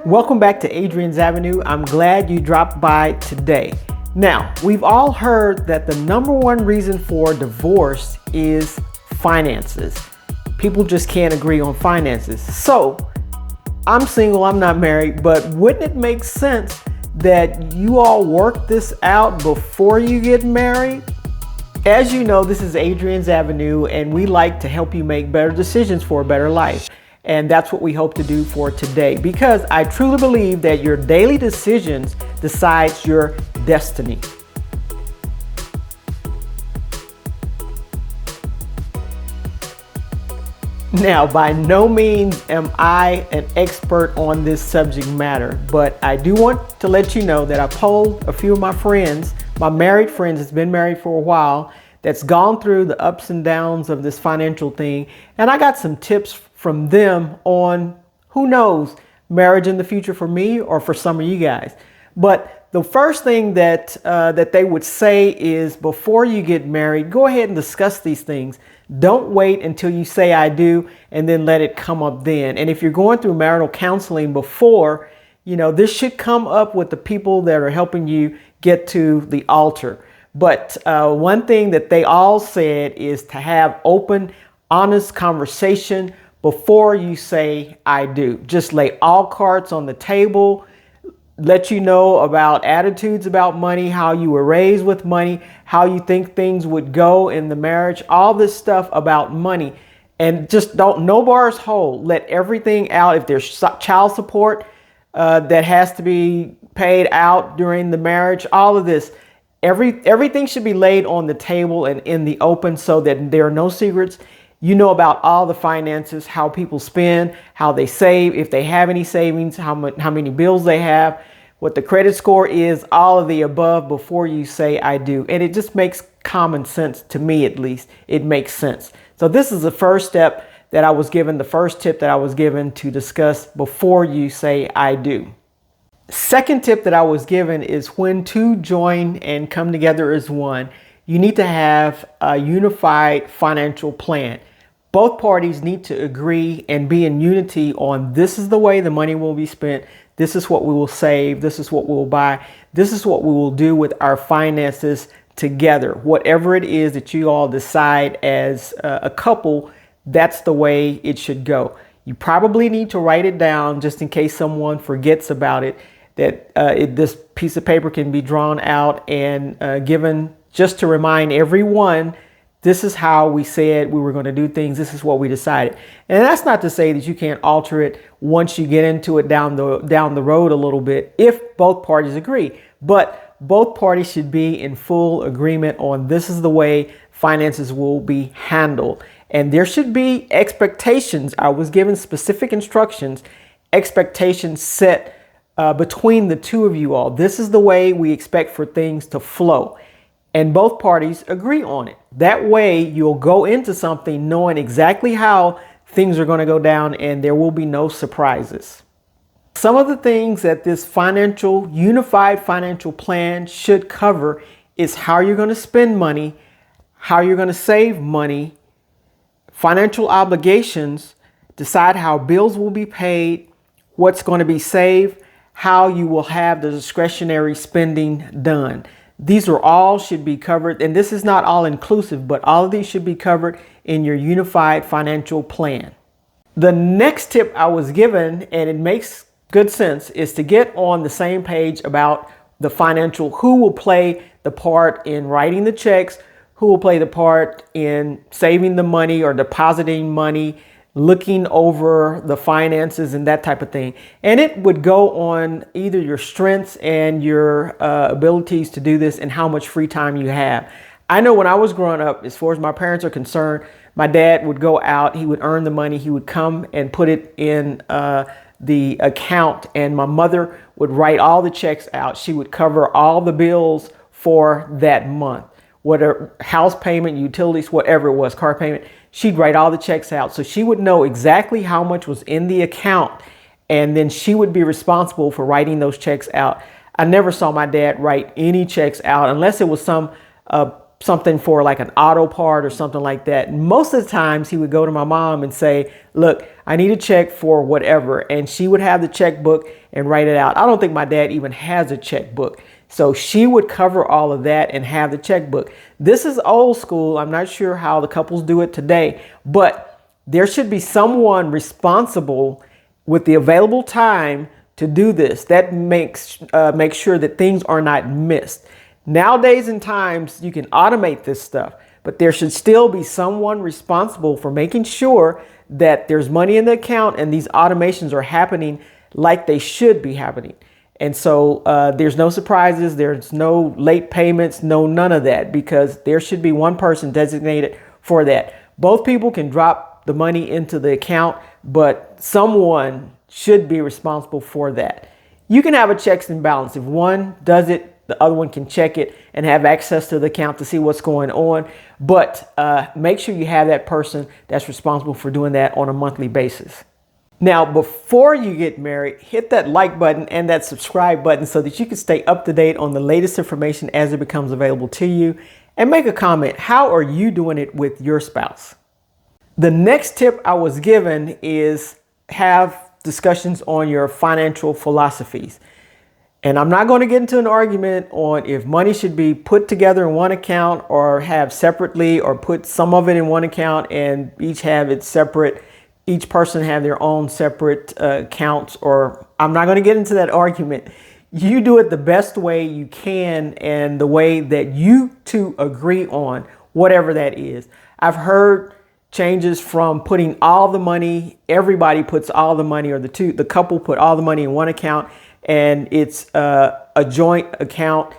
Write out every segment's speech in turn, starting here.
Welcome back to Adrian's Avenue. I'm glad you dropped by today. Now, we've all heard that the number one reason for divorce is finances. People just can't agree on finances. So, I'm single, I'm not married, but wouldn't it make sense that you all work this out before you get married? As you know, this is Adrian's Avenue, and we like to help you make better decisions for a better life. And that's what we hope to do for today, because I truly believe that your daily decisions decides your destiny. Now, by no means am I an expert on this subject matter, but I do want to let you know that I polled a few of my friends, my married friends that's been married for a while, that's gone through the ups and downs of this financial thing, and I got some tips from them on, who knows, marriage in the future for me or for some of you guys. But the first thing that they would say is, before you get married, go ahead and discuss these things. Don't wait until you say I do and then let it come up then. And if you're going through marital counseling before, this should come up with the people that are helping you get to the altar. But one thing that they all said is to have open, honest conversation before you say I do. Just lay all cards on the table. Let you know about attitudes about money, how you were raised with money, how you think things would go in the marriage, all this stuff about money. And just no bars hold. Let everything out. If there's child support that has to be paid out during the marriage, all of this, everything should be laid on the table and in the open so that there are no secrets. You know about all the finances, how people spend, how they save, if they have any savings, how many bills they have, what the credit score is, all of the above before you say I do. And it just makes common sense to me, at least. It makes sense. So this is the first step that I was given, the first tip that I was given to discuss before you say I do. Second tip that I was given is, when two join and come together as one, you need to have a unified financial plan. Both parties need to agree and be in unity on, this is the way the money will be spent. This is what we will save. This is what we will buy. This is what we will do with our finances together. Whatever it is that you all decide as a couple, that's the way it should go. You probably need to write it down just in case someone forgets about it, that this piece of paper can be drawn out and given just to remind everyone, this is how we said we were going to do things. This is what we decided. And that's not to say that you can't alter it once you get into it down the road a little bit, if both parties agree. But both parties should be in full agreement on, this is the way finances will be handled. And there should be expectations. I was given specific instructions, expectations set between the two of you all. This is the way we expect for things to flow. And both parties agree on it. That way you'll go into something knowing exactly how things are going to go down, and there will be no surprises. Some of the things that this unified financial plan should cover is how you're going to spend money, how you're going to save money, financial obligations, decide how bills will be paid, what's going to be saved, how you will have the discretionary spending done. These are all should be covered, and this is not all inclusive, but all of these should be covered in your unified financial plan. The next tip I was given, and it makes good sense, is to get on the same page about the financial, who will play the part in writing the checks, who will play the part in saving the money or depositing money, looking over the finances and that type of thing. And it would go on either your strengths and your abilities to do this and how much free time you have. I know when I was growing up, as far as my parents are concerned, my dad would go out, he would earn the money, he would come and put it in the account, and my mother would write all the checks out. She would cover all the bills for that month, whatever, house payment, utilities, whatever it was, car payment. She'd write all the checks out. So she would know exactly how much was in the account, and then she would be responsible for writing those checks out. I never saw my dad write any checks out unless it was something for like an auto part or something like that. Most of the times he would go to my mom and say, look, I need a check for whatever. And she would have the checkbook and write it out. I don't think my dad even has a checkbook. So she would cover all of that and have the checkbook. This is old school. I'm not sure how the couples do it today, but there should be someone responsible with the available time to do this. That makes make sure that things are not missed. Nowadays in times, you can automate this stuff, but there should still be someone responsible for making sure that there's money in the account and these automations are happening like they should be happening. And so there's no surprises, there's no late payments, none of that, because there should be one person designated for that. Both people can drop the money into the account, but someone should be responsible for that. You can have a checks and balance. If one does it, the other one can check it and have access to the account to see what's going on. But make sure you have that person that's responsible for doing that on a monthly basis. Now, before you get married, hit that like button and that subscribe button so that you can stay up to date on the latest information as it becomes available to you. And make a comment. How are you doing it with your spouse? The next tip I was given is have discussions on your financial philosophies. And I'm not going to get into an argument on if money should be put together in one account or have separately, or put some of it in one account and each have it separate. Each person have their own separate accounts, or I'm not going to get into that argument. You do it the best way you can and the way that you two agree on, whatever that is. I've heard changes from putting all the money, everybody puts all the money, or the couple put all the money in one account, and it's a joint account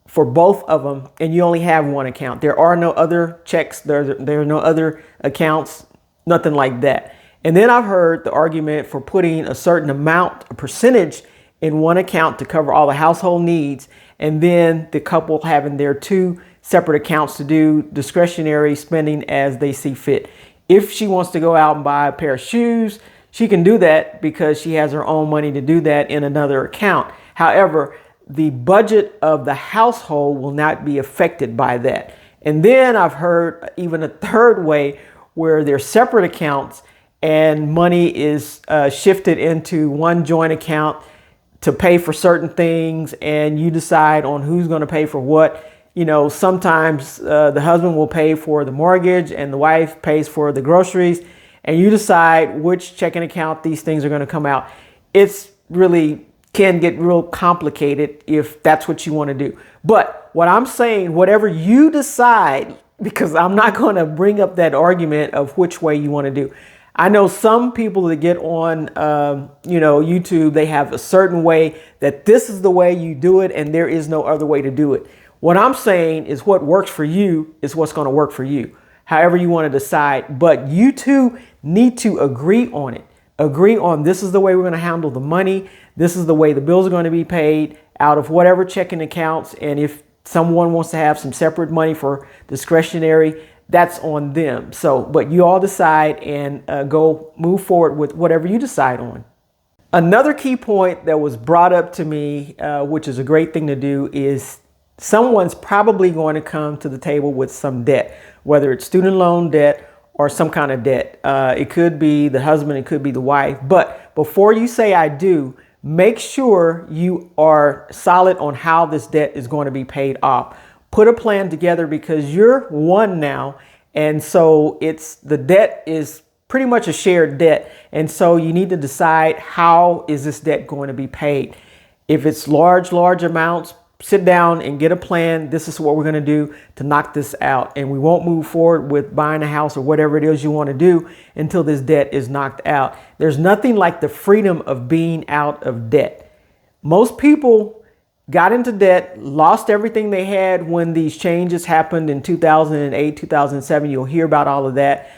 for both of them, and you only have one account. There are no other checks, there are no other accounts, nothing like that. And then I've heard the argument for putting a certain amount, a percentage in one account to cover all the household needs, and then the couple having their two separate accounts to do discretionary spending as they see fit. If she wants to go out and buy a pair of shoes, she can do that because she has her own money to do that in another account. However, the budget of the household will not be affected by that. And then I've heard even a third way where there's separate accounts and money is shifted into one joint account to pay for certain things, and you decide on who's going to pay for what. You know, sometimes the husband will pay for the mortgage and the wife pays for the groceries, and you decide which checking account these things are going to come out. It's really can get real complicated if that's what you want to do. But what I'm saying, whatever you decide, because I'm not going to bring up that argument of which way you want to do. I know some people that get on, YouTube, they have a certain way that this is the way you do it and there is no other way to do it. What I'm saying is what works for you is what's going to work for you, however you want to decide. But you two need to agree on it. Agree on this is the way we're going to handle the money. This is the way the bills are going to be paid out of whatever checking accounts. And if someone wants to have some separate money for discretionary, that's on them. So, but you all decide and go move forward with whatever you decide on. Another key point that was brought up to me, which is a great thing to do, is someone's probably going to come to the table with some debt, whether it's student loan debt or some kind of debt. It could be the husband, it could be the wife. But before you say I do, make sure you are solid on how this debt is going to be paid off. Put a plan together, because you're one now. And so the debt is pretty much a shared debt. And so you need to decide, how is this debt going to be paid? If it's large amounts, sit down and get a plan. This is what we're going to do to knock this out. And we won't move forward with buying a house or whatever it is you want to do until this debt is knocked out. There's nothing like the freedom of being out of debt. Most people got into debt, lost everything they had when these changes happened in 2008, 2007. You'll hear about all of that.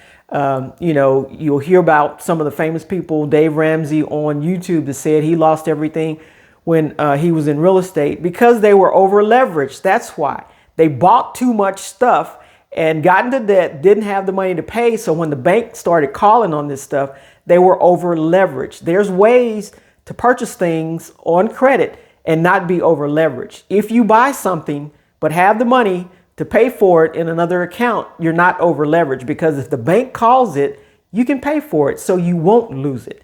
You'll hear about some of the famous people, Dave Ramsey on YouTube, that said he lost everything when he was in real estate because they were over leveraged. That's why they bought too much stuff and got into debt, didn't have the money to pay. So when the bank started calling on this stuff, they were over leveraged. There's ways to purchase things on credit and not be over leveraged. If you buy something but have the money to pay for it in another account, you're not over leveraged, because if the bank calls it, you can pay for it so you won't lose it.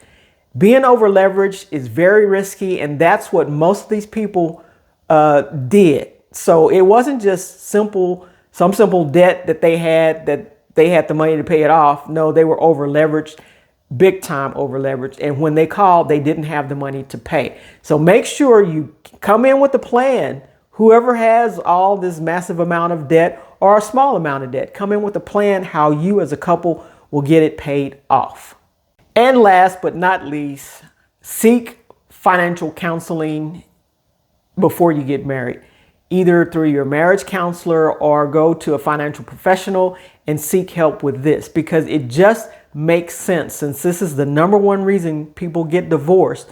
Being over leveraged is very risky, and that's what most of these people did. So it wasn't just some simple debt that they had the money to pay it off. No, they were over leveraged, big time over leveraged. And when they called, they didn't have the money to pay. So make sure you come in with a plan. Whoever has all this massive amount of debt or a small amount of debt, come in with a plan how you as a couple will get it paid off. And last but not least, seek financial counseling before you get married, either through your marriage counselor or go to a financial professional and seek help with this, because it just makes sense. Since this is the number one reason people get divorced,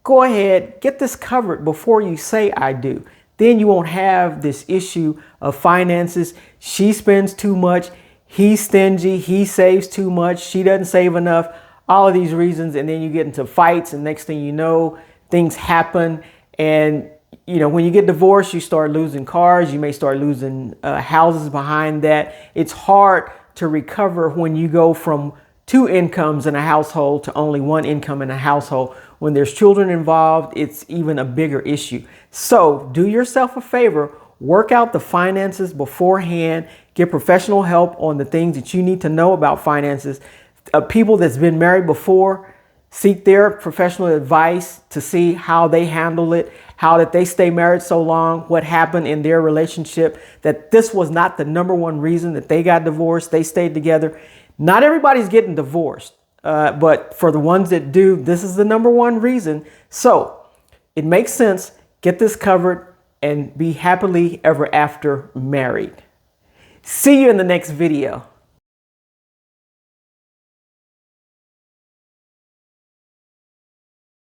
go ahead, get this covered before you say I do. Then you won't have this issue of finances. She spends too much. He's stingy. He saves too much. She doesn't save enough. All of these reasons. And then you get into fights. And next thing you know, things happen. And, you know, when you get divorced, you start losing cars. You may start losing houses behind that. It's hard to recover when you go from 2 incomes in a household to only 1 income in a household. When there's children involved, it's even a bigger issue. So do yourself a favor, work out the finances beforehand, get professional help on the things that you need to know about finances. People that's been married before, seek their professional advice to see how they handle it, how did they stay married so long, what happened in their relationship, that this was not the number one reason that they got divorced, they stayed together. Not everybody's getting divorced, but for the ones that do, this is the number one reason. So it makes sense. Get this covered and be happily ever after married. See you in the next video.